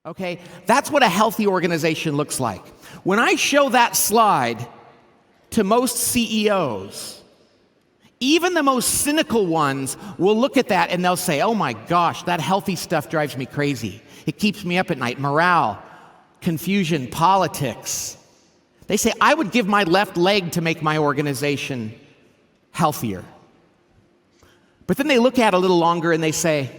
Okay? That's what a healthy organization looks like. When I show that slide to most CEOs, even the most cynical ones will look at that and they'll say, oh my gosh, that healthy stuff drives me crazy. It keeps me up at night. Morale, confusion, politics. They say, I would give my left leg to make my organization healthier. But then they look at it a little longer and they say,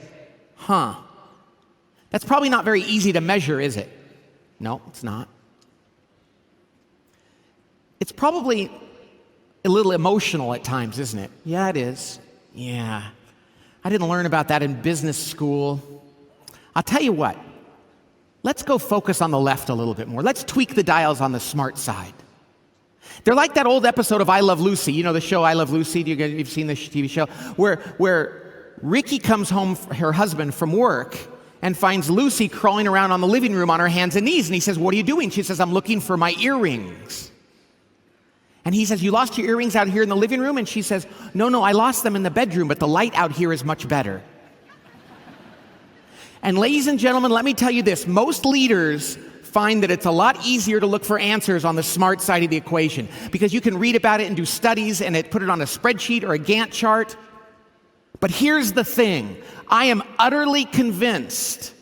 that's probably not very easy to measure, is it? No, it's not. It's probably a little emotional at times, isn't it? Yeah, it is. Yeah. I didn't learn about that in business school. I'll tell you what. Let's go focus on the left a little bit more. Let's tweak the dials on the smart side. They're like that old episode of I Love Lucy. You know the show I Love Lucy? You've seen this TV show? Where Ricky comes home, her husband, from work and finds Lucy crawling around on the living room on her hands and knees. And he says, what are you doing? She says, I'm looking for my earrings. And he says, you lost your earrings out here in the living room? And she says, no, I lost them in the bedroom, but the light out here is much better. And ladies and gentlemen, let me tell you this. Most leaders find that it's a lot easier to look for answers on the smart side of the equation because you can read about it and do studies and put it on a spreadsheet or a Gantt chart. But here's the thing. I am utterly convinced,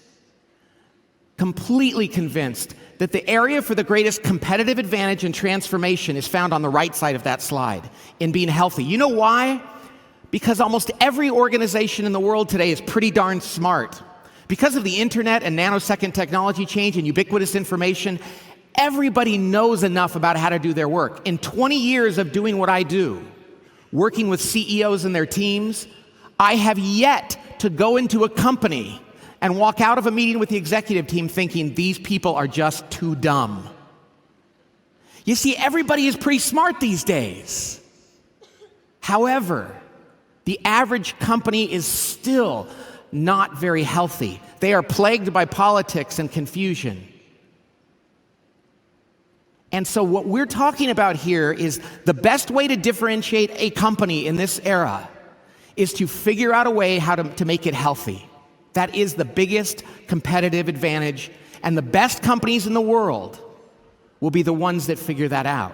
completely convinced, that the area for the greatest competitive advantage and transformation is found on the right side of that slide, in being healthy. You know why? Because almost every organization in the world today is pretty darn smart. Because of the internet and nanosecond technology change and ubiquitous information, everybody knows enough about how to do their work. In 20 years of doing what I do, working with CEOs and their teams, I have yet to go into a company and walk out of a meeting with the executive team thinking these people are just too dumb. You see, everybody is pretty smart these days. However, the average company is still not very healthy. They are plagued by politics and confusion. And so what we're talking about here is the best way to differentiate a company in this era is to figure out a way how to make it healthy. That is the biggest competitive advantage, and the best companies in the world will be the ones that figure that out.